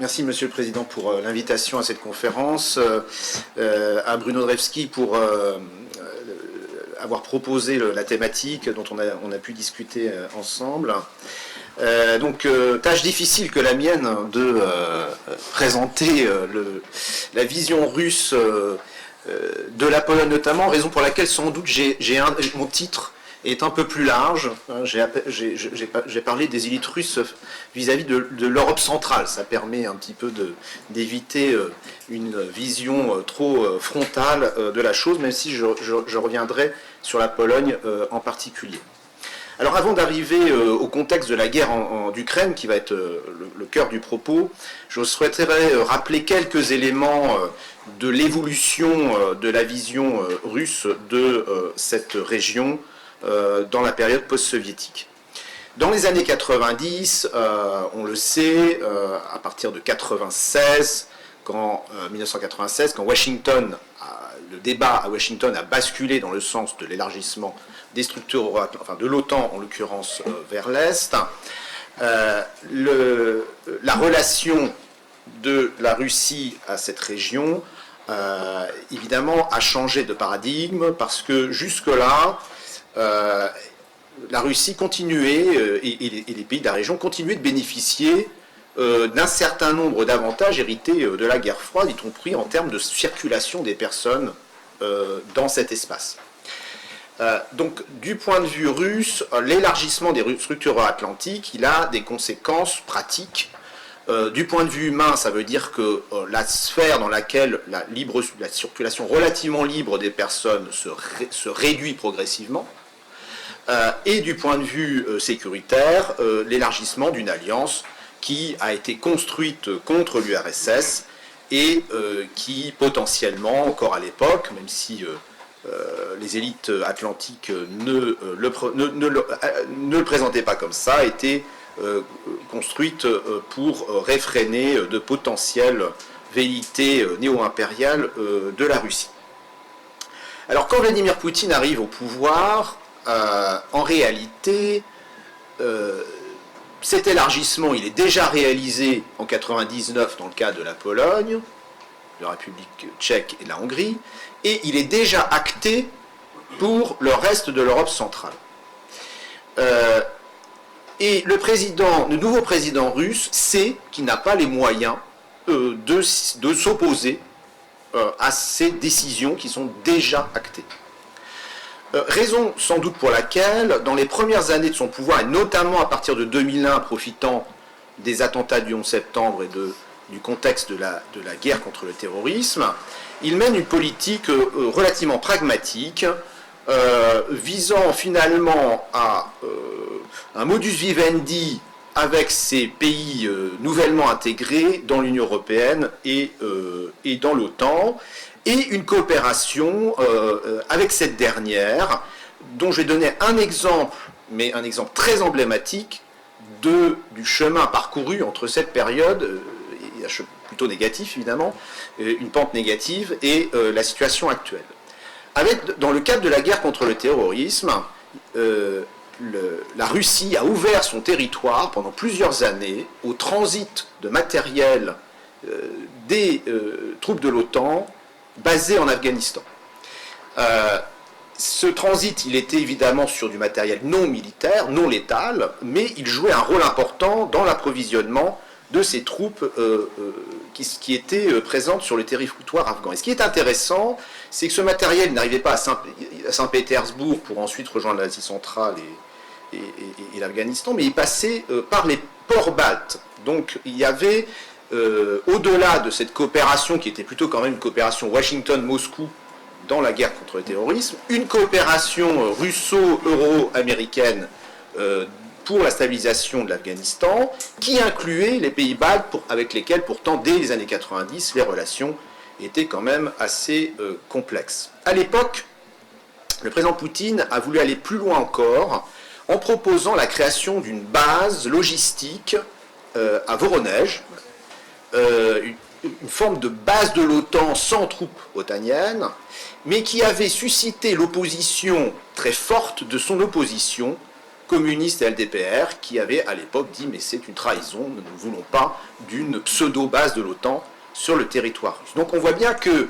Merci, Monsieur le Président, pour l'invitation à cette conférence, à Bruno Drewski pour avoir proposé la thématique dont on a pu discuter ensemble. Tâche difficile que la mienne de présenter la vision russe de la Pologne notamment, raison pour laquelle sans doute mon titre est un peu plus large. J'ai parlé des élites russes vis-à-vis de l'Europe centrale. Ça permet un petit peu d'éviter une vision trop frontale de la chose, même si je reviendrai sur la Pologne en particulier. Alors avant d'arriver au contexte de la guerre d'Ukraine, qui va être le cœur du propos, je souhaiterais rappeler quelques éléments de l'évolution de la vision russe de cette région dans la période post-soviétique. Dans les années 90, on le sait, à partir de 1996, quand Washington, le débat à Washington a basculé dans le sens de l'élargissement des structures, enfin de l'OTAN en l'occurrence, vers l'Est, la relation de la Russie à cette région, évidemment, a changé de paradigme parce que jusque-là, la Russie continuait, et les pays de la région continuaient de bénéficier d'un certain nombre d'avantages hérités de la guerre froide, y compris en termes de circulation des personnes dans cet espace. Donc, du point de vue russe, l'élargissement des structures atlantiques, il a des conséquences pratiques. Du point de vue humain, ça veut dire que la sphère dans laquelle la circulation relativement libre des personnes se réduit progressivement. Et du point de vue sécuritaire, l'élargissement d'une alliance qui a été construite contre l'URSS et qui potentiellement, encore à l'époque, même si les élites atlantiques ne le présentaient pas comme ça, a été construite pour réfréner de potentielles velléités néo-impériales de la Russie. Alors quand Vladimir Poutine arrive au pouvoir, en réalité, cet élargissement, il est déjà réalisé en 1999 dans le cas de la Pologne, de la République tchèque et de la Hongrie, et il est déjà acté pour le reste de l'Europe centrale. Et le nouveau président russe sait qu'il n'a pas les moyens de s'opposer à ces décisions qui sont déjà actées. Raison sans doute pour laquelle, dans les premières années de son pouvoir, et notamment à partir de 2001, profitant des attentats du 11 septembre et du contexte de la guerre contre le terrorisme, il mène une politique relativement pragmatique, visant finalement à un modus vivendi avec ces pays nouvellement intégrés dans l'Union européenne et dans l'OTAN, et une coopération avec cette dernière, dont je vais donner un exemple, mais un exemple très emblématique du chemin parcouru entre cette période, plutôt négatif évidemment, une pente négative, et la situation actuelle. Dans le cadre de la guerre contre le terrorisme, la Russie a ouvert son territoire pendant plusieurs années au transit de matériel des troupes de l'OTAN basées en Afghanistan. Ce transit, il était évidemment sur du matériel non militaire, non létal, mais il jouait un rôle important dans l'approvisionnement de ces troupes qui étaient présentes sur le territoire afghan. Et ce qui est intéressant, c'est que ce matériel n'arrivait pas à Saint-Pétersbourg pour ensuite rejoindre l'Asie centrale et l'Afghanistan, mais il passait par les ports baltes. Donc il y avait, au-delà de cette coopération qui était plutôt quand même une coopération Washington-Moscou dans la guerre contre le terrorisme, une coopération russo-euro-américaine pour la stabilisation de l'Afghanistan, qui incluait les pays baltes avec lesquels pourtant dès les années 90 les relations étaient quand même assez complexes. À l'époque, le président Poutine a voulu aller plus loin encore en proposant la création d'une base logistique à Voronej, une forme de base de l'OTAN sans troupes otaniennes, mais qui avait suscité l'opposition très forte de son opposition communistes et LDPR qui avaient à l'époque dit mais c'est une trahison, nous ne voulons pas d'une pseudo-base de l'OTAN sur le territoire russe. Donc on voit bien que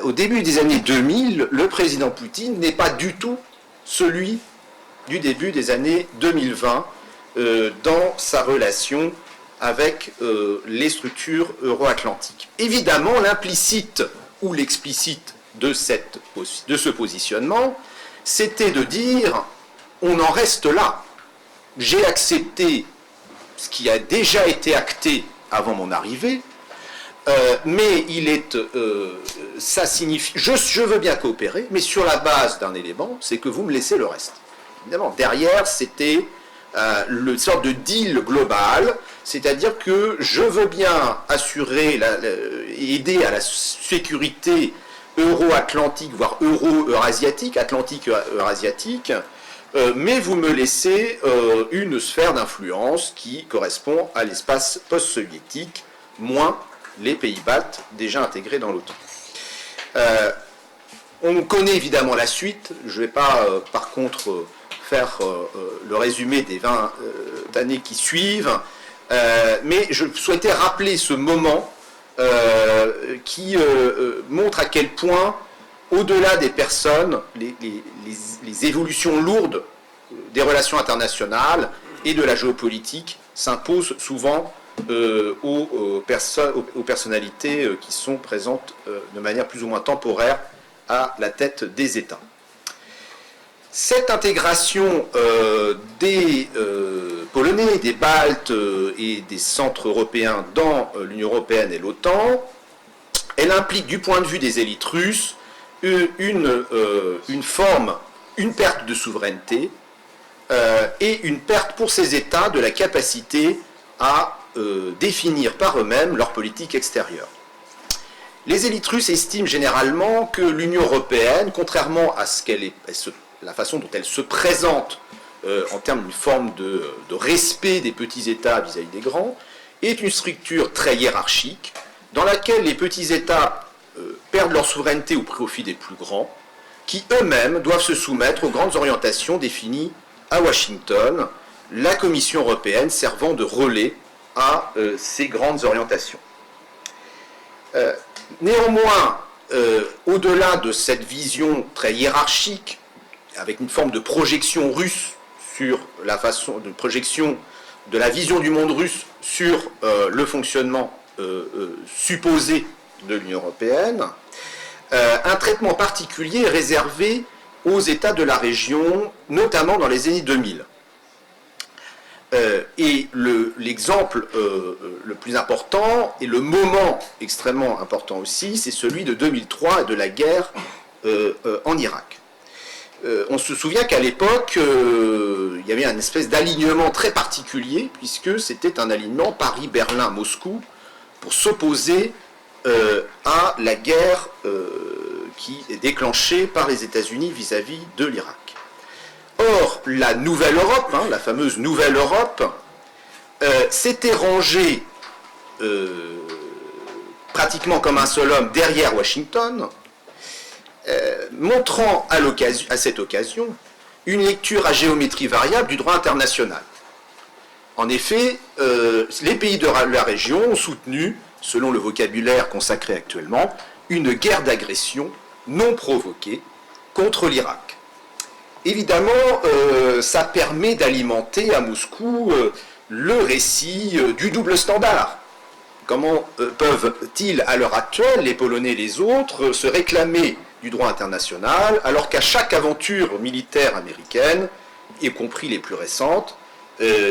au début des années 2000, le président Poutine n'est pas du tout celui du début des années 2020 dans sa relation avec les structures euro-atlantiques. Évidemment, l'implicite ou l'explicite de ce positionnement, c'était de dire on en reste là. J'ai accepté ce qui a déjà été acté avant mon arrivée, mais ça signifie, je veux bien coopérer, mais sur la base d'un élément, c'est que vous me laissez le reste. Évidemment, derrière, c'était une sorte de deal global, c'est-à-dire que je veux bien assurer, aider à la sécurité euro-atlantique, voire euro-eurasiatique, atlantique-eurasiatique, mais vous me laissez une sphère d'influence qui correspond à l'espace post-soviétique, moins les pays baltes déjà intégrés dans l'OTAN. On connaît évidemment la suite, je ne vais pas par contre faire le résumé des 20 années qui suivent, mais je souhaitais rappeler ce moment qui montre à quel point, au-delà des personnes, les évolutions lourdes des relations internationales et de la géopolitique s'imposent souvent aux personnalités qui sont présentes de manière plus ou moins temporaire à la tête des États. Cette intégration des Polonais, des Baltes et des centres européens dans l'Union européenne et l'OTAN, elle implique du point de vue des élites russes une perte de souveraineté et une perte pour ces États de la capacité à définir par eux-mêmes leur politique extérieure. Les élites russes estiment généralement que l'Union européenne, contrairement à la façon dont elle se présente en termes d'une forme de respect des petits États vis-à-vis des grands, est une structure très hiérarchique dans laquelle les petits États perdent leur souveraineté au profit des plus grands, qui eux-mêmes doivent se soumettre aux grandes orientations définies à Washington, la Commission européenne servant de relais à ces grandes orientations. Néanmoins, au-delà de cette vision très hiérarchique, avec une forme de projection russe sur la façon de projection de la vision du monde russe sur le fonctionnement supposé de l'Union européenne, un traitement particulier est réservé aux États de la région, notamment dans les années 2000. Et l'exemple le plus important, et le moment extrêmement important aussi, c'est celui de 2003 et de la guerre en Irak. On se souvient qu'à l'époque, il y avait une espèce d'alignement très particulier, puisque c'était un alignement Paris-Berlin-Moscou, pour s'opposer à la guerre qui est déclenchée par les États-Unis vis-à-vis de l'Irak. Or, la Nouvelle Europe, la fameuse Nouvelle Europe, s'était rangée pratiquement comme un seul homme derrière Washington, montrant à cette occasion une lecture à géométrie variable du droit international. En effet, les pays de la région ont soutenu, selon le vocabulaire consacré actuellement, une guerre d'agression non provoquée contre l'Irak. Évidemment, ça permet d'alimenter à Moscou le récit du double standard. Comment peuvent-ils, à l'heure actuelle, les Polonais et les autres, se réclamer du droit international, alors qu'à chaque aventure militaire américaine, y compris les plus récentes,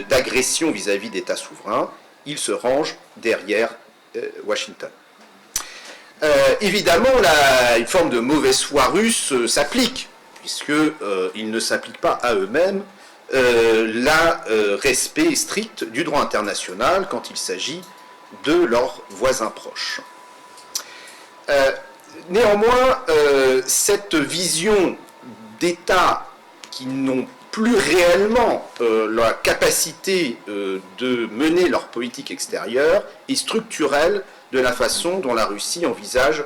d'agression vis-à-vis d'États souverains, ils se rangent derrière Washington. Évidemment, une forme de mauvaise foi russe s'applique, puisqu'ils ne s'appliquent pas à eux-mêmes le respect strict du droit international quand il s'agit de leurs voisins proches. Néanmoins, cette vision d'États qui n'ont plus réellement la capacité de mener leur politique extérieure est structurelle de la façon dont la Russie envisage,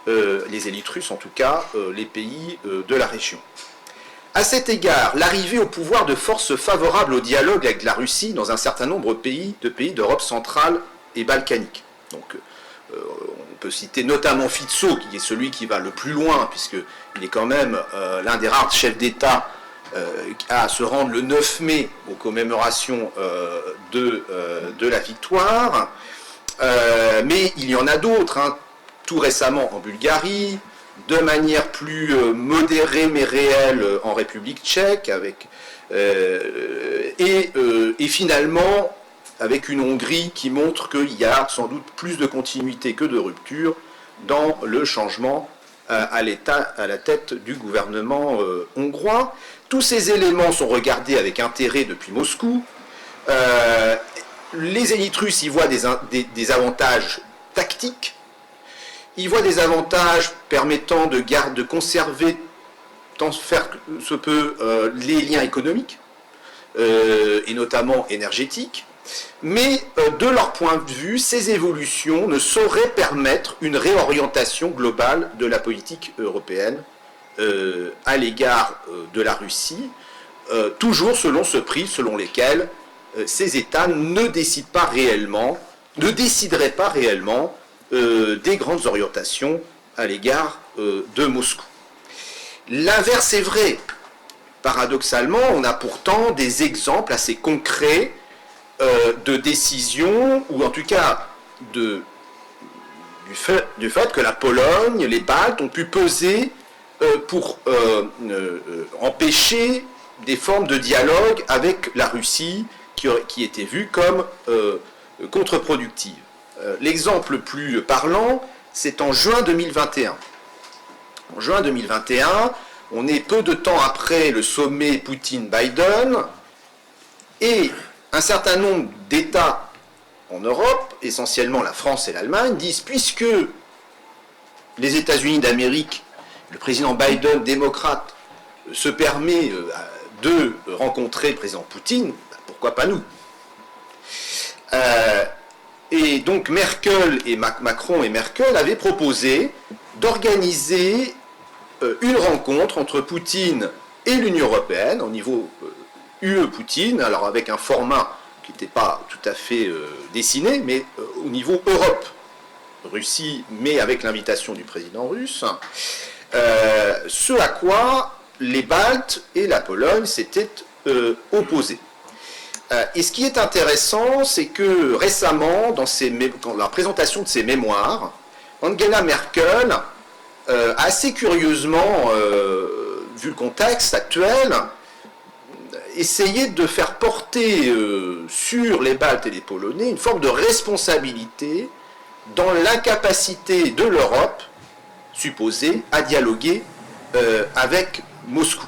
les élites russes en tout cas, les pays de la région. À cet égard, l'arrivée au pouvoir de forces favorables au dialogue avec la Russie dans un certain nombre de pays d'Europe centrale et balkanique. Donc, on peut citer notamment Fico, qui est celui qui va le plus loin, puisqu'il est quand même l'un des rares chefs d'État à se rendre le 9 mai aux commémorations de la victoire. Mais il y en a d'autres, hein, tout récemment en Bulgarie, de manière plus modérée mais réelle en République tchèque, et finalement avec une Hongrie qui montre qu'il y a sans doute plus de continuité que de rupture dans le changement à la tête du gouvernement hongrois. Tous ces éléments sont regardés avec intérêt depuis Moscou. Les élites russes y voient des avantages tactiques. Ils voient des avantages permettant de conserver, tant faire que se peut, les liens économiques, et notamment énergétiques. Mais de leur point de vue, ces évolutions ne sauraient permettre une réorientation globale de la politique européenne à l'égard de la Russie, toujours selon ce prisme selon lesquels ces États ne décideraient pas réellement des grandes orientations à l'égard de Moscou. L'inverse est vrai. Paradoxalement, on a pourtant des exemples assez concrets de décisions, ou en tout cas du fait que la Pologne, les Baltes ont pu peser pour empêcher des formes de dialogue avec la Russie qui étaient vues comme contre-productives. L'exemple le plus parlant, c'est en juin 2021. En juin 2021, on est peu de temps après le sommet Poutine-Biden, et un certain nombre d'États en Europe, essentiellement la France et l'Allemagne, disent puisque les États-Unis d'Amérique, le président Biden, démocrate, se permet de rencontrer le président Poutine, pourquoi pas nous ? Et donc Macron et Merkel avaient proposé d'organiser une rencontre entre Poutine et l'Union européenne au niveau UE-Poutine, alors avec un format qui n'était pas tout à fait dessiné, mais au niveau Europe, Russie, mais avec l'invitation du président russe, ce à quoi les Baltes et la Pologne s'étaient opposés. Et ce qui est intéressant, c'est que récemment, dans la présentation de ses mémoires, Angela Merkel a assez curieusement, vu le contexte actuel, essayé de faire porter sur les Baltes et les Polonais une forme de responsabilité dans l'incapacité de l'Europe, supposée, à dialoguer avec Moscou.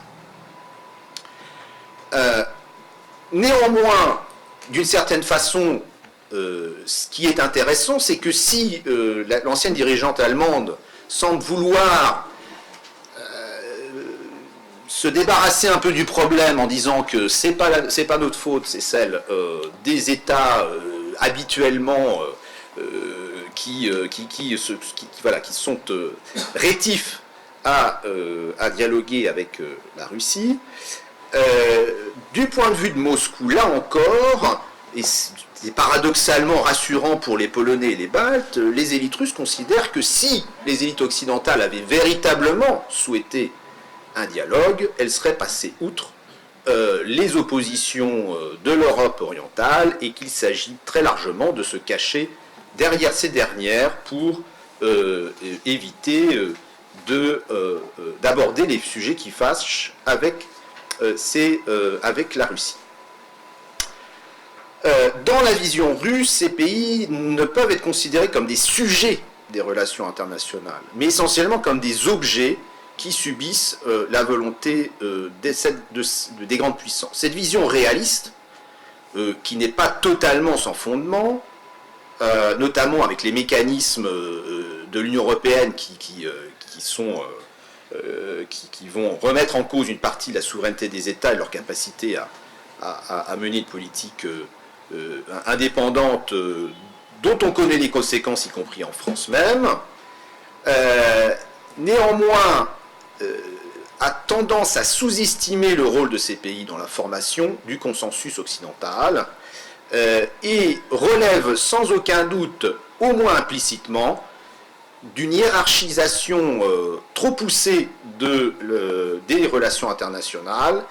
Néanmoins, d'une certaine façon, ce qui est intéressant, c'est que si l'ancienne dirigeante allemande semble vouloir se débarrasser un peu du problème en disant que c'est pas notre faute, c'est celle des États habituellement qui sont rétifs à dialoguer avec la Russie. Du point de vue de Moscou, là encore, et c'est paradoxalement rassurant pour les Polonais et les Baltes, les élites russes considèrent que si les élites occidentales avaient véritablement souhaité un dialogue, elles seraient passées outre les oppositions de l'Europe orientale et qu'il s'agit très largement de se cacher derrière ces dernières pour éviter d'aborder les sujets qui fâchent avec la Russie. Dans la vision russe, ces pays ne peuvent être considérés comme des sujets des relations internationales, mais essentiellement comme des objets qui subissent la volonté des grandes puissances. Cette vision réaliste, qui n'est pas totalement sans fondement, notamment avec les mécanismes de l'Union européenne qui vont remettre en cause une partie de la souveraineté des États et leur capacité à mener une politique indépendante dont on connaît les conséquences, y compris en France même. Néanmoins, a tendance à sous-estimer le rôle de ces pays dans la formation du consensus occidental et relève sans aucun doute, au moins implicitement, d'une hiérarchisation trop poussée des relations internationales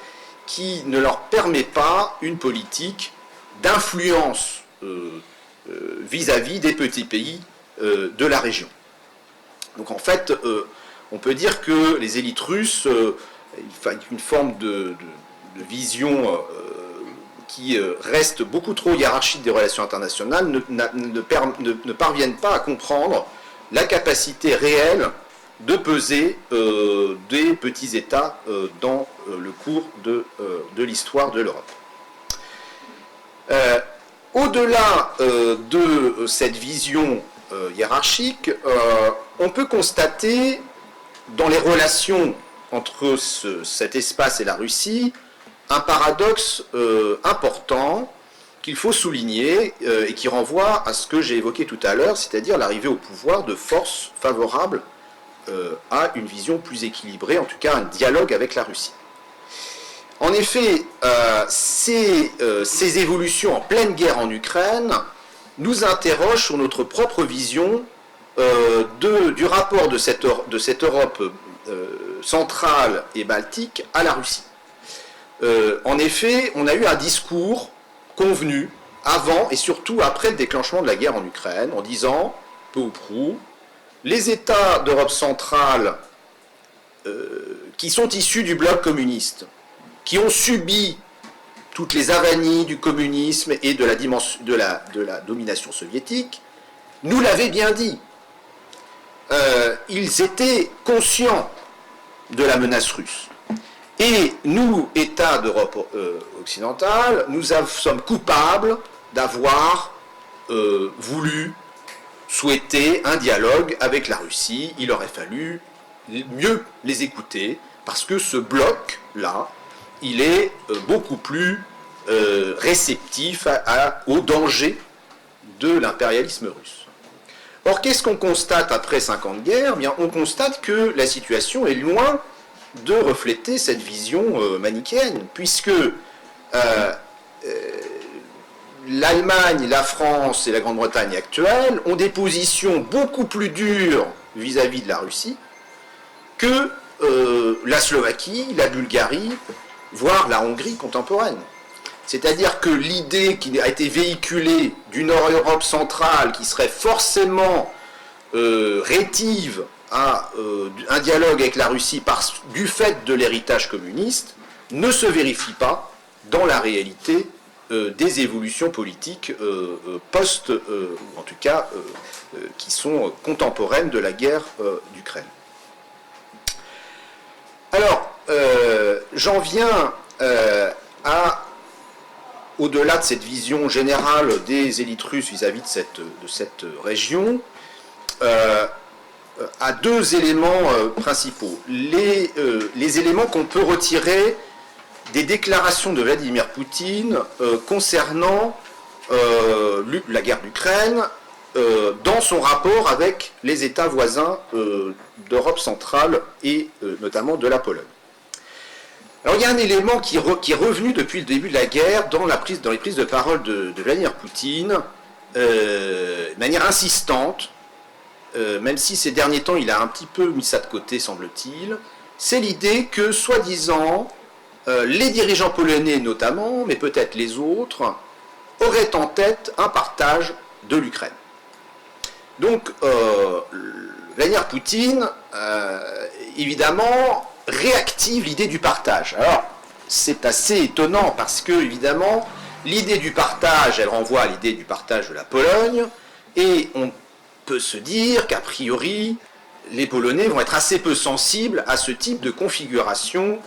qui ne leur permet pas une politique d'influence vis-à-vis des petits pays de la région. Donc en fait, on peut dire que les élites russes, une forme de vision qui reste beaucoup trop hiérarchique des relations internationales, ne parviennent pas à comprendre la capacité réelle de peser des petits États dans le cours de l'histoire de l'Europe. Au-delà de cette vision hiérarchique, on peut constater dans les relations entre cet espace et la Russie un paradoxe important qu'il faut souligner et qui renvoie à ce que j'ai évoqué tout à l'heure, c'est-à-dire l'arrivée au pouvoir de forces favorables à une vision plus équilibrée, en tout cas un dialogue avec la Russie. En effet, ces évolutions en pleine guerre en Ukraine nous interrogent sur notre propre vision du rapport de cette Europe centrale et baltique à la Russie. En effet, on a eu un discours convenu avant et surtout après le déclenchement de la guerre en Ukraine, en disant, peu ou prou, les États d'Europe centrale qui sont issus du bloc communiste, qui ont subi toutes les avanies du communisme et de la domination soviétique, nous l'avaient bien dit. Ils étaient conscients de la menace russe. Et nous, États d'Europe occidentale, nous sommes coupables d'avoir souhaité un dialogue avec la Russie. Il aurait fallu mieux les écouter, parce que ce bloc-là, il est beaucoup plus réceptif au danger de l'impérialisme russe. Or, qu'est-ce qu'on constate après 5 ans de guerre ? Bien, on constate que la situation est loin de refléter cette vision manichéenne, puisque l'Allemagne, la France et la Grande-Bretagne actuelles ont des positions beaucoup plus dures vis-à-vis de la Russie que la Slovaquie, la Bulgarie, voire la Hongrie contemporaine. C'est-à-dire que l'idée qui a été véhiculée d'une Europe centrale qui serait forcément rétive à un dialogue avec la Russie du fait de l'héritage communiste ne se vérifie pas dans la réalité des évolutions politiques en tout cas qui sont contemporaines de la guerre d'Ukraine. Alors, j'en viens au-delà de cette vision générale des élites russes vis-à-vis de cette région, à 2 éléments principaux. Les éléments qu'on peut retirer des déclarations de Vladimir Poutine concernant la guerre d'Ukraine dans son rapport avec les États voisins d'Europe centrale et notamment de la Pologne. Alors il y a un élément qui est revenu depuis le début de la guerre dans les prises de parole de Vladimir Poutine de manière insistante, même si ces derniers temps il a un petit peu mis ça de côté semble-t-il, c'est l'idée que soi-disant les dirigeants polonais notamment, mais peut-être les autres, auraient en tête un partage de l'Ukraine. Donc Vladimir Poutine, évidemment, réactive l'idée du partage. Alors, c'est assez étonnant parce que, évidemment, l'idée du partage, elle renvoie à l'idée du partage de la Pologne, et on peut se dire qu'a priori, les Polonais vont être assez peu sensibles à ce type de configuration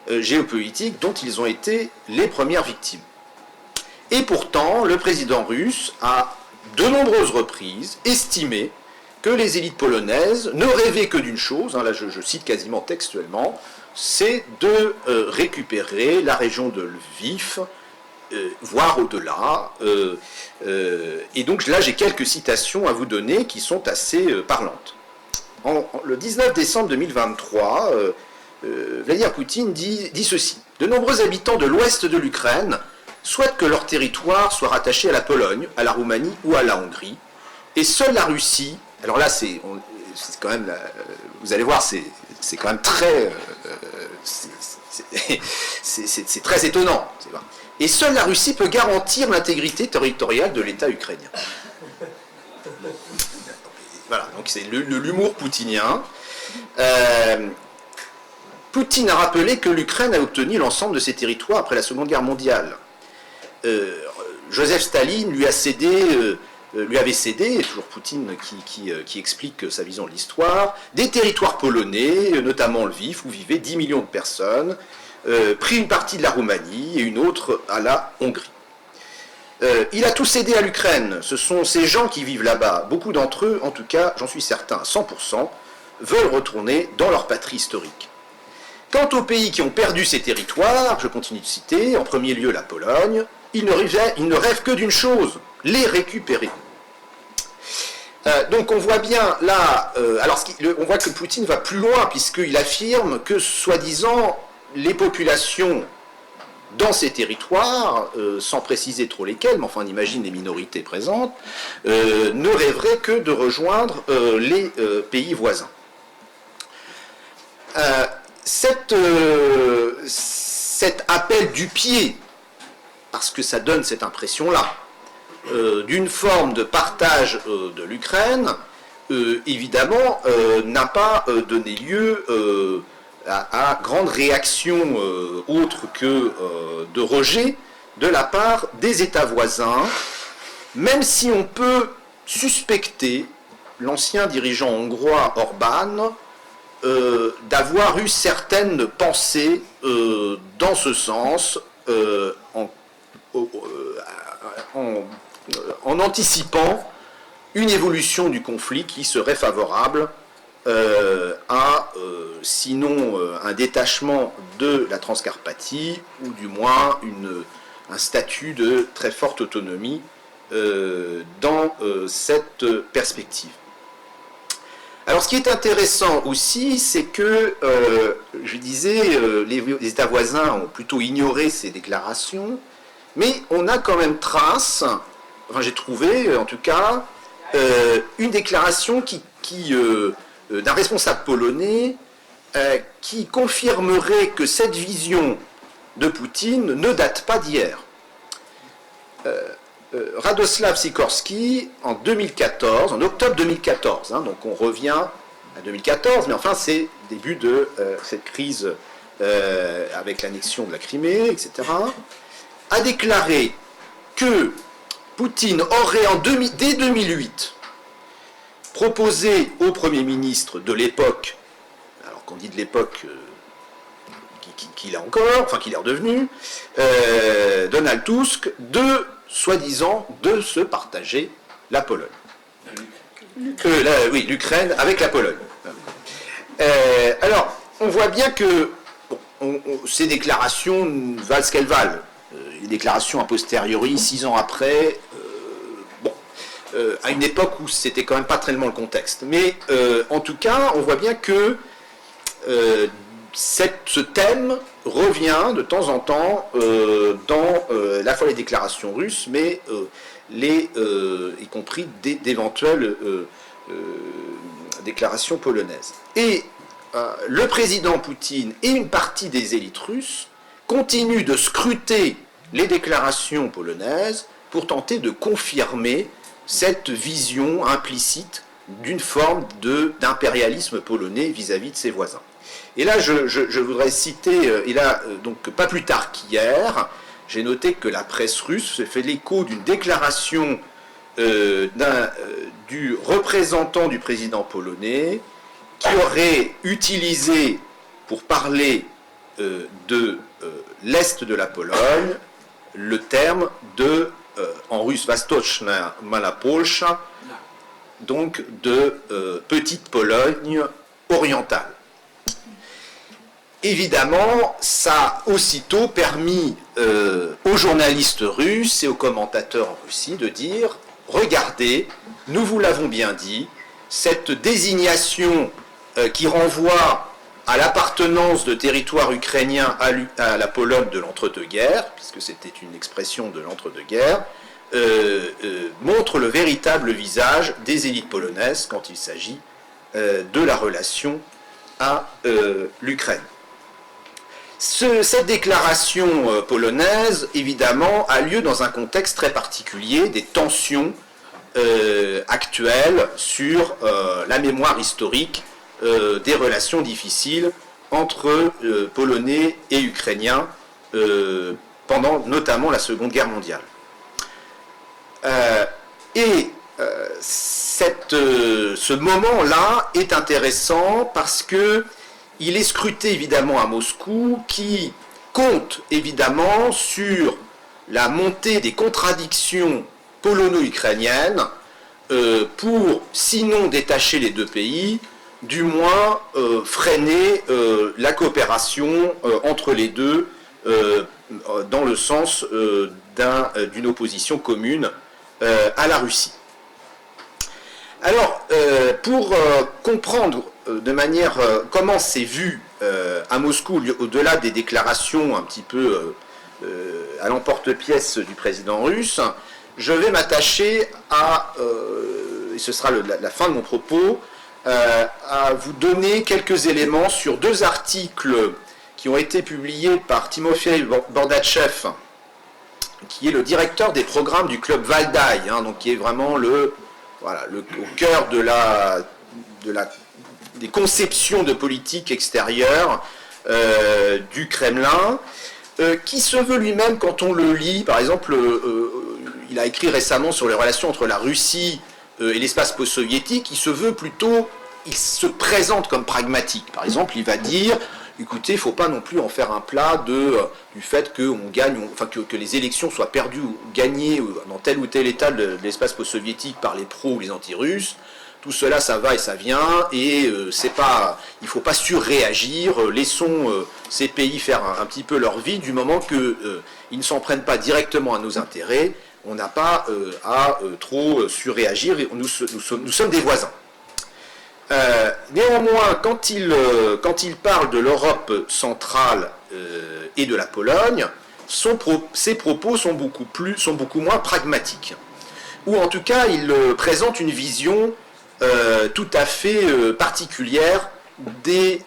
géopolitique dont ils ont été les premières victimes. Et pourtant, le président russe a, de nombreuses reprises, estimé que les élites polonaises ne rêvaient que d'une chose, là je cite quasiment textuellement, c'est de récupérer la région de Lviv, voire au-delà. Et donc là j'ai quelques citations à vous donner qui sont assez parlantes. Le 19 décembre 2023, Vladimir Poutine dit ceci. De nombreux habitants de l'ouest de l'Ukraine souhaitent que leur territoire soit rattaché à la Pologne, à la Roumanie ou à la Hongrie, et seule la Russie, alors là c'est quand même, vous allez voir, c'est quand même très, c'est très étonnant. Et seule la Russie peut garantir l'intégrité territoriale de l'État ukrainien. Voilà, donc c'est l'humour poutinien. Poutine a rappelé que l'Ukraine a obtenu l'ensemble de ses territoires après la Seconde Guerre mondiale. Joseph Staline lui avait cédé, toujours Poutine qui explique sa vision de l'histoire, des territoires polonais, notamment Lviv, où vivaient 10 millions de personnes, pris une partie de la Roumanie et une autre à la Hongrie. Il a tout cédé à l'Ukraine. Ce sont ces gens qui vivent là-bas. Beaucoup d'entre eux, en tout cas, j'en suis certain, 100%, veulent retourner dans leur patrie historique. Quant aux pays qui ont perdu ces territoires, je continue de citer, en premier lieu la Pologne, ils ne rêvent que d'une chose, les récupérer. Donc on voit bien là, on voit que Poutine va plus loin, puisqu'il affirme que, soi-disant, les populations dans ces territoires, sans préciser trop lesquels, mais enfin on imagine les minorités présentes, ne rêveraient que de rejoindre les pays voisins. Cet appel du pied, parce que ça donne cette impression-là, d'une forme de partage de l'Ukraine, évidemment, n'a pas donné lieu à grande réaction autre que de rejet de la part des États voisins, même si on peut suspecter l'ancien dirigeant hongrois Orbán d'avoir eu certaines pensées dans ce sens en anticipant une évolution du conflit qui serait favorable à, sinon un détachement de la Transcarpathie, ou du moins un statut de très forte autonomie dans cette perspective. Alors ce qui est intéressant aussi, c'est que, je disais, les États voisins ont plutôt ignoré ces déclarations, mais on a quand même trace, enfin j'ai trouvé en tout cas, une déclaration d'un responsable polonais qui confirmerait que cette vision de Poutine ne date pas d'hier. Radoslav Sikorski, en 2014, en octobre 2014, donc on revient à 2014, mais enfin c'est le début de cette crise avec l'annexion de la Crimée, etc., a déclaré que Poutine aurait, dès 2008, proposé au Premier ministre de l'époque, alors qu'on dit de l'époque qu'il est encore, enfin qu'il est redevenu, Donald Tusk, soi-disant, de se partager la Pologne. L'Ukraine avec la Pologne. Alors, on voit bien que ces déclarations valent ce qu'elles valent. Les déclarations a posteriori, 6 ans après, à une époque où c'était quand même pas tellement le contexte. Mais en tout cas, on voit bien que ce thème revient de temps en temps dans à la fois les déclarations russes, mais y compris d'éventuelles déclarations polonaises. Et le président Poutine et une partie des élites russes continuent de scruter les déclarations polonaises pour tenter de confirmer cette vision implicite d'une forme d'impérialisme polonais vis-à-vis de ses voisins. Et là, je voudrais citer, donc pas plus tard qu'hier, j'ai noté que la presse russe se fait l'écho d'une déclaration du représentant du président polonais qui aurait utilisé, pour parler de l'Est de la Pologne, le terme en russe, Vastochna Malapolsha, donc de petite Pologne orientale. Évidemment, ça a aussitôt permis aux journalistes russes et aux commentateurs en Russie de dire « Regardez, nous vous l'avons bien dit, cette désignation qui renvoie à l'appartenance de territoires ukrainiens à la Pologne de l'entre-deux-guerres, puisque c'était une expression de l'entre-deux-guerres, montre le véritable visage des élites polonaises quand il s'agit de la relation à l'Ukraine. Cette déclaration polonaise, évidemment, a lieu dans un contexte très particulier des tensions actuelles sur la mémoire historique des relations difficiles entre Polonais et Ukrainiens pendant notamment la Seconde Guerre mondiale. Ce moment-là est intéressant parce qu'il est scruté évidemment à Moscou, qui compte évidemment sur la montée des contradictions polono-ukrainiennes pour, sinon détacher les deux pays, du moins freiner la coopération entre les deux dans le sens d'une opposition commune à la Russie. Alors, pour comprendre de manière comment c'est vu à Moscou, au-delà des déclarations un petit peu à l'emporte-pièce du président russe, je vais m'attacher à, et ce sera la fin de mon propos, à vous donner quelques éléments sur deux articles qui ont été publiés par Timofey Bordatchev, qui est le directeur des programmes du club Valdai, donc qui est vraiment au cœur des conceptions de politique extérieure du Kremlin, qui se veut lui-même, quand on le lit, par exemple, il a écrit récemment sur les relations entre la Russie et l'espace post-soviétique, il se présente comme pragmatique. Par exemple, il va dire, écoutez, il ne faut pas non plus en faire un plat du fait que les élections soient perdues ou gagnées dans tel ou tel état de l'espace post-soviétique par les pros ou les anti-russes. Tout cela, ça va et ça vient, et il ne faut pas surréagir, laissons ces pays faire un petit peu leur vie, du moment qu'ils ne s'en prennent pas directement à nos intérêts, on n'a pas à trop surréagir, et nous sommes des voisins. Néanmoins, quand il parle de l'Europe centrale et de la Pologne, ses propos sont beaucoup moins pragmatiques. Ou en tout cas, il présente une vision tout à fait particulière des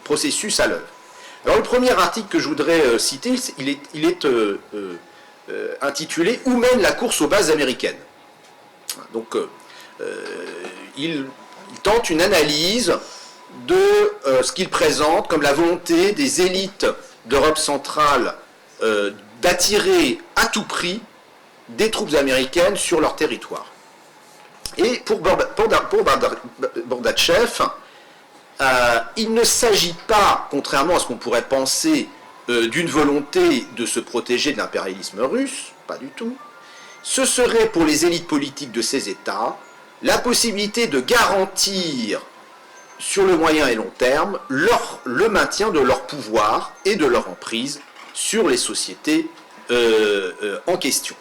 processus à l'œuvre. Alors le premier article que je voudrais citer, il est intitulé « Où mène la course aux bases américaines ?» Donc il tente une analyse de ce qu'il présente comme la volonté des élites d'Europe centrale d'attirer à tout prix des troupes américaines sur leur territoire. Et pour Bordatchev, il ne s'agit pas, contrairement à ce qu'on pourrait penser, d'une volonté de se protéger de l'impérialisme russe, pas du tout. Ce serait pour les élites politiques de ces États la possibilité de garantir sur le moyen et long terme le maintien de leur pouvoir et de leur emprise sur les sociétés en question.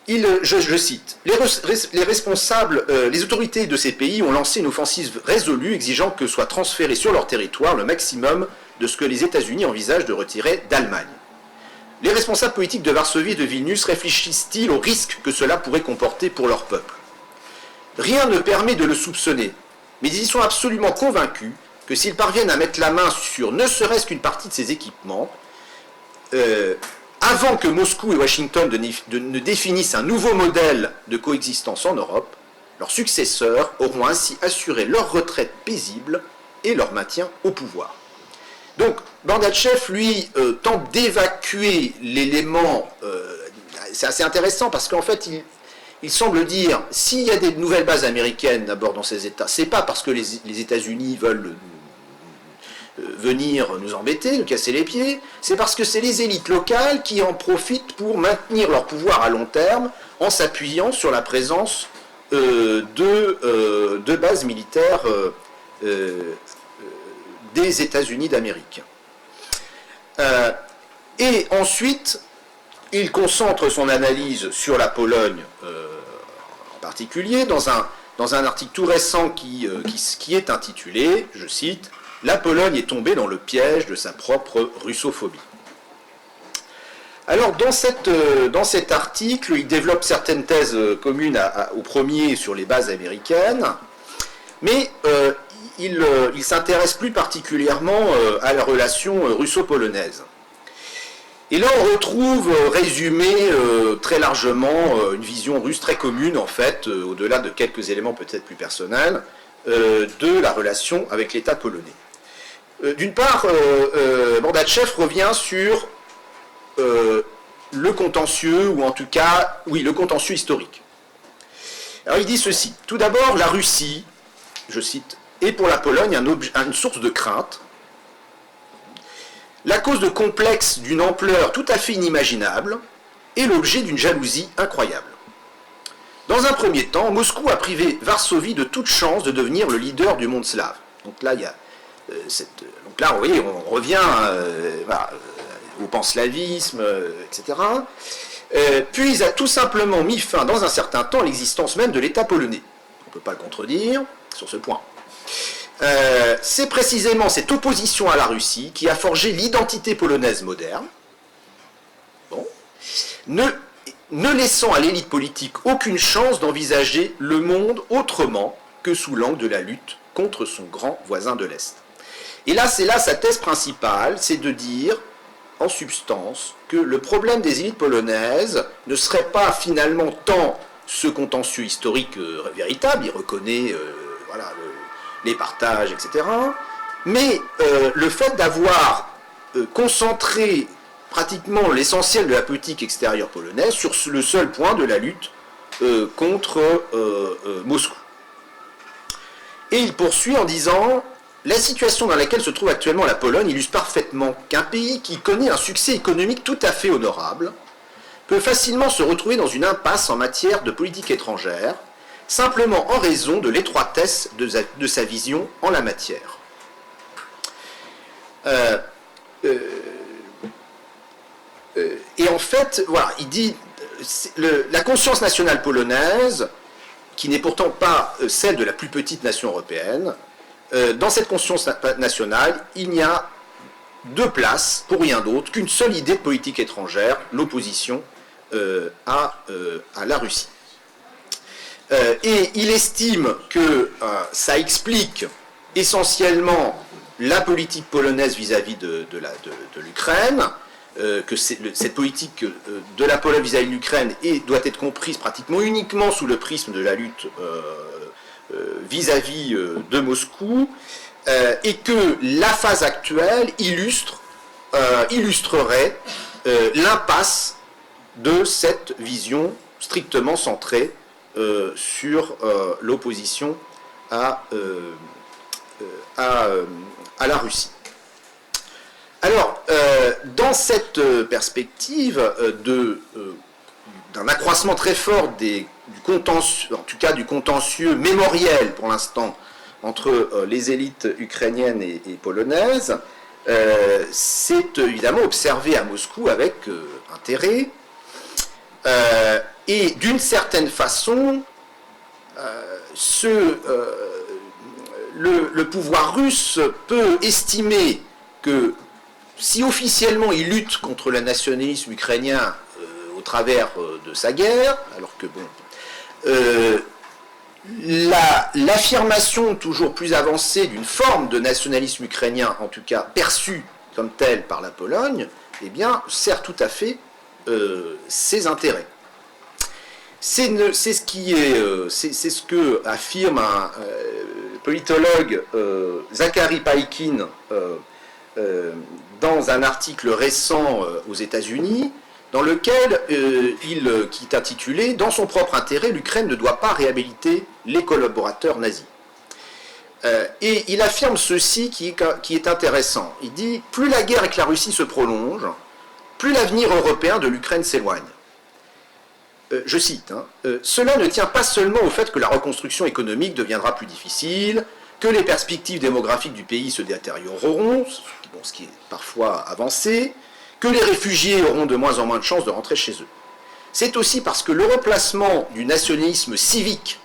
Je cite, les responsables, les autorités de ces pays ont lancé une offensive résolue exigeant que soit transféré sur leur territoire le maximum de ce que les États-Unis envisagent de retirer d'Allemagne. Les responsables politiques de Varsovie et de Vilnius réfléchissent-ils aux risques que cela pourrait comporter pour leur peuple? Rien ne permet de le soupçonner, mais ils y sont absolument convaincus que s'ils parviennent à mettre la main sur ne serait-ce qu'une partie de ces équipements, avant que Moscou et Washington ne définissent un nouveau modèle de coexistence en Europe, leurs successeurs auront ainsi assuré leur retraite paisible et leur maintien au pouvoir. Donc, Bordatchev, lui, tente d'évacuer l'élément. C'est assez intéressant parce qu'en fait, il semble dire s'il y a des nouvelles bases américaines d'abord dans ces États, c'est pas parce que les États-Unis veulent venir nous embêter, nous casser les pieds, c'est parce que c'est les élites locales qui en profitent pour maintenir leur pouvoir à long terme en s'appuyant sur la présence de bases militaires des États-Unis d'Amérique. Et ensuite, il concentre son analyse sur la Pologne en particulier, dans dans un article tout récent qui est intitulé, je cite, « La Pologne est tombée dans le piège de sa propre russophobie ». Alors, dans cet article, il développe certaines thèses communes au premier sur les bases américaines, mais il s'intéresse plus particulièrement à la relation russo-polonaise. Et là, on retrouve résumé très largement une vision russe très commune, en fait, au-delà de quelques éléments peut-être plus personnels, de la relation avec l'État polonais. D'une part, Bordatchev revient sur le contentieux, ou en tout cas, oui, le contentieux historique. Alors il dit ceci. Tout d'abord, la Russie, je cite, est pour la Pologne une source de crainte, la cause de complexes d'une ampleur tout à fait inimaginable et l'objet d'une jalousie incroyable. Dans un premier temps, Moscou a privé Varsovie de toute chance de devenir le leader du monde slave. Donc là, vous voyez, on revient au panslavisme, etc. Puis il a tout simplement mis fin, dans un certain temps, à l'existence même de l'État polonais. On ne peut pas le contredire sur ce point. C'est précisément cette opposition à la Russie qui a forgé l'identité polonaise moderne, ne laissant à l'élite politique aucune chance d'envisager le monde autrement que sous l'angle de la lutte contre son grand voisin de l'Est. Et là, c'est là sa thèse principale, c'est de dire, en substance, que le problème des élites polonaises ne serait pas finalement tant ce contentieux historique véritable, il reconnaît les partages, etc., mais le fait d'avoir concentré pratiquement l'essentiel de la politique extérieure polonaise sur le seul point de la lutte contre Moscou. Et il poursuit en disant « La situation dans laquelle se trouve actuellement la Pologne illustre parfaitement qu'un pays qui connaît un succès économique tout à fait honorable peut facilement se retrouver dans une impasse en matière de politique étrangère, simplement en raison de l'étroitesse de sa vision en la matière. » Et en fait, voilà, il dit la conscience nationale polonaise, qui n'est pourtant pas celle de la plus petite nation européenne, dans cette conscience nationale, il n'y a de place pour rien d'autre qu'une seule idée de politique étrangère, l'opposition à la Russie. Et il estime que ça explique essentiellement la politique polonaise vis-à-vis de l'Ukraine, que cette politique de la Pologne vis-à-vis de l'Ukraine doit être comprise pratiquement uniquement sous le prisme de la lutte vis-à-vis de Moscou, et que la phase actuelle illustrerait l'impasse de cette vision strictement centrée sur l'opposition à la Russie. Alors, dans cette perspective d'un accroissement très fort du contentieux, en tout cas du contentieux mémoriel pour l'instant entre les élites ukrainiennes et polonaises, c'est évidemment observé à Moscou avec intérêt, et d'une certaine façon, le pouvoir russe peut estimer que si officiellement il lutte contre le nationalisme ukrainien au travers de sa guerre, alors que l'affirmation toujours plus avancée d'une forme de nationalisme ukrainien, en tout cas perçue comme telle par la Pologne, eh bien, sert tout à fait ses intérêts. C'est ce que affirme un politologue, Zachary Paikin, dans un article récent aux États-Unis, dans lequel qui est intitulé « Dans son propre intérêt, l'Ukraine ne doit pas réhabiliter les collaborateurs nazis ». Et il affirme ceci qui est intéressant. Il dit « Plus la guerre avec la Russie se prolonge, plus l'avenir européen de l'Ukraine s'éloigne. » Je cite, cela ne tient pas seulement au fait que la reconstruction économique deviendra plus difficile, que les perspectives démographiques du pays se détérioreront, ce qui est parfois avancé, que les réfugiés auront de moins en moins de chances de rentrer chez eux. C'est aussi parce que le replacement du nationalisme civique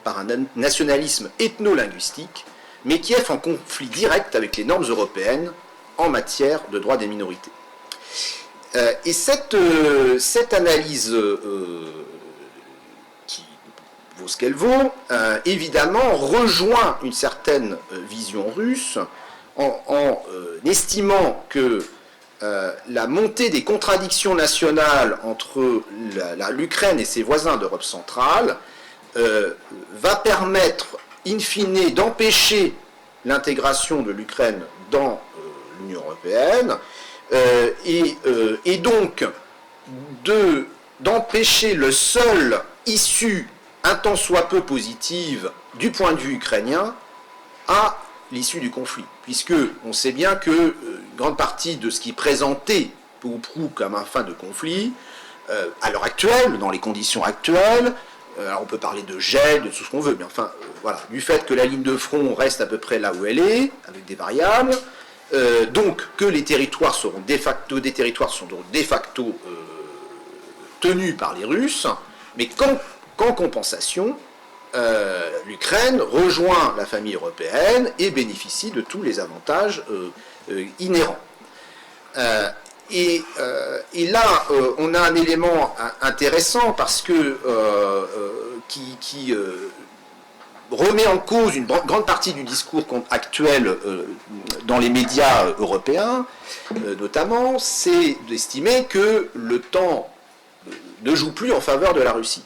par un nationalisme ethno-linguistique, mais Kiev en conflit direct avec les normes européennes en matière de droits des minorités. Et cette analyse qui vaut ce qu'elle vaut, évidemment, rejoint une certaine vision russe en estimant que la montée des contradictions nationales entre l'Ukraine et ses voisins d'Europe centrale va permettre, in fine, d'empêcher l'intégration de l'Ukraine dans l'Union européenne et donc d'empêcher le seul issue un tant soit peu positive du point de vue ukrainien à l'issue du conflit, puisque on sait bien que une grande partie de ce qui est présenté peu ou prou comme un fin de conflit, à l'heure actuelle, dans les conditions actuelles, alors on peut parler de gel, de tout ce qu'on veut, mais enfin, voilà, du fait que la ligne de front reste à peu près là où elle est, avec des variables, donc que les territoires seront de facto, des territoires sont donc de facto tenus par les Russes, mais qu'en compensation, l'Ukraine rejoint la famille européenne et bénéficie de tous les avantages inhérents. Et là, on a un élément intéressant parce que qui remet en cause une grande partie du discours actuel dans les médias européens, notamment, c'est d'estimer que le temps ne joue plus en faveur de la Russie.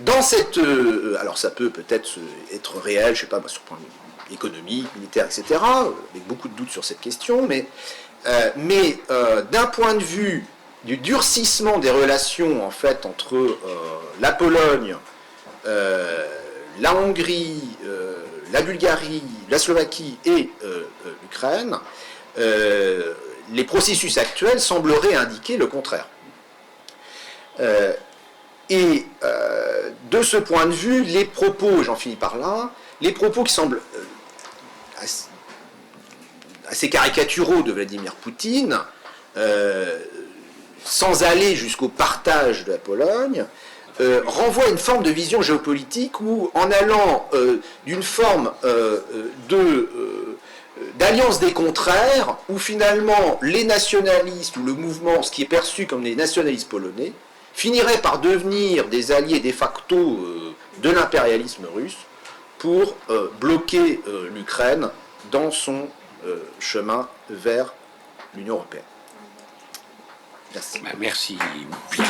Dans cette... alors ça peut peut-être être réel, je ne sais pas, sur le plan économique, militaire, etc., avec beaucoup de doutes sur cette question, mais d'un point de vue du durcissement des relations, en fait, entre la Pologne, la Hongrie, la Bulgarie, la Slovaquie et l'Ukraine, les processus actuels sembleraient indiquer le contraire. Et de ce point de vue, les propos, j'en finis par là, les propos qui semblent assez caricaturaux de Vladimir Poutine, sans aller jusqu'au partage de la Pologne, renvoient à une forme de vision géopolitique où, en allant d'une forme d'alliance des contraires, où finalement les nationalistes ou le mouvement, ce qui est perçu comme les nationalistes polonais, finirait par devenir des alliés de facto de l'impérialisme russe pour bloquer l'Ukraine dans son chemin vers l'Union européenne. Merci. Merci bien.